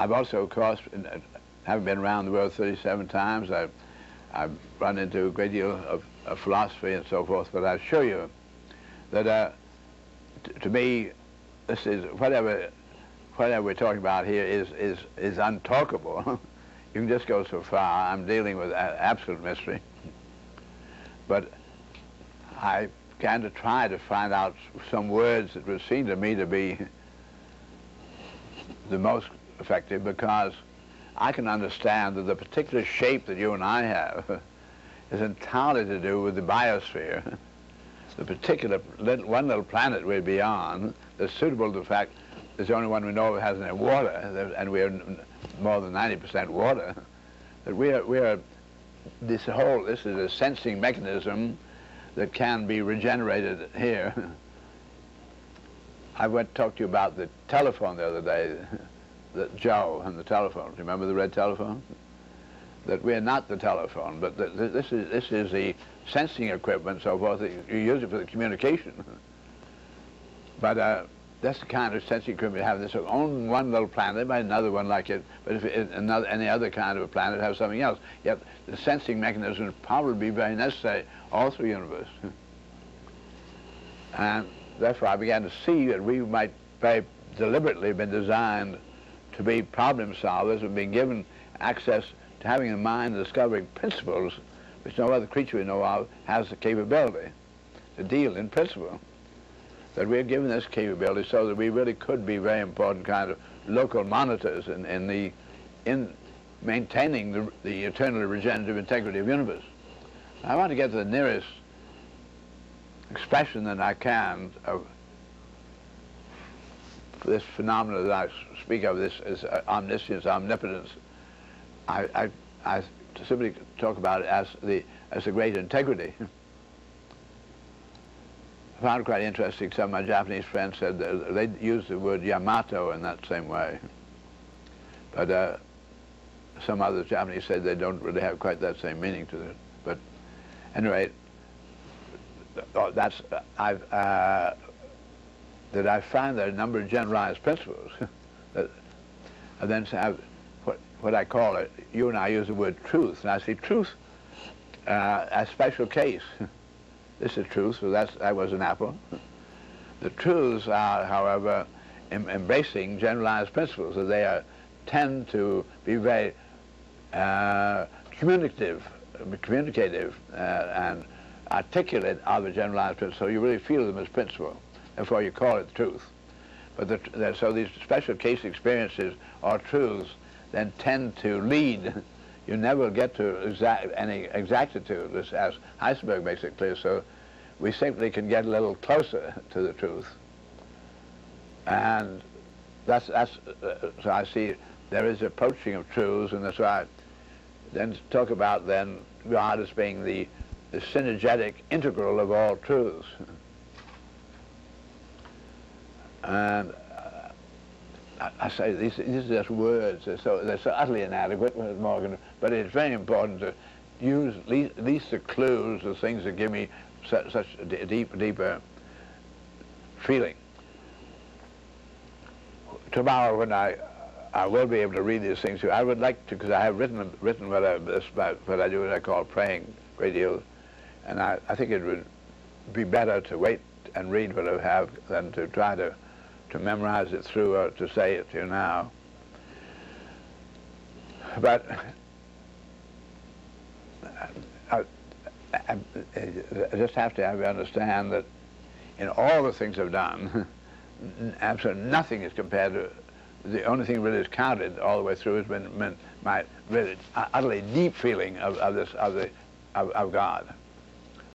I've also, of course, having been around the world 37 times, I've run into a great deal of philosophy and so forth, but I assure you that to me, this is, whatever we're talking about here is untalkable. You can just go so far. I'm dealing with absolute mystery. But I began to try to find out some words that would seem to me to be the most effective, because I can understand that the particular shape that you and I have is entirely to do with the biosphere. The particular one little planet we're beyond that's suitable to the fact it's the only one we know that has any water, and we are more than 90% water. That we are this is a sensing mechanism that can be regenerated here. I went to talk to you about the telephone the other day, Joe and the telephone. Do you remember the red telephone? That we're not the telephone, but this is the sensing equipment, so forth. You use it for the communication. But that's the kind of sensing equipment you have. There's only one little planet, there might be another one like it, but if any other kind of a planet has something else. Yet the sensing mechanism would probably be very necessary all through the universe. And therefore I began to see that we might very deliberately have been designed to be problem solvers and being given access to having in mind the discovering principles which no other creature we know of has the capability to deal in principle. That we're given this capability so that we really could be very important kind of local monitors in maintaining the eternally regenerative integrity of the universe. I want to get to the nearest expression that I can of this phenomenon that I speak of, this is omniscience, omnipotence. I simply talk about it as the great integrity. I found it quite interesting. Some of my Japanese friends said that they used the word Yamato in that same way. But some other Japanese said they don't really have quite that same meaning to it. But anyway, that's that I find there are a number of generalized principles that I then have what I call it. You and I use the word truth, and I see truth as special case. This is truth, so that was an apple. The truths are, however, embracing generalized principles, so they tend to be very communicative and articulate of a generalized principle, so you really feel them as principle. Therefore you call it truth. But so these special case experiences or truths then tend to lead. You never get to any exactitude, as Heisenberg makes it clear, so we simply can get a little closer to the truth. And so I see there is approaching of truths, and that's why I then talk about then God as being the synergetic integral of all truths. And I say these are just words. They're so utterly inadequate, Morgan. But it's very important to use at least the clues, the things that give me such a deeper feeling. Tomorrow, when I will be able to read these things to you, I would like to, because I have written what I do, what I call praying a great deal, and I think it would be better to wait and read what I have than to try to memorize it through or to say it to you now. But I just have to have you understand that in all the things I've done, absolutely nothing is compared to the only thing really is counted all the way through has been my really utterly deep feeling of God.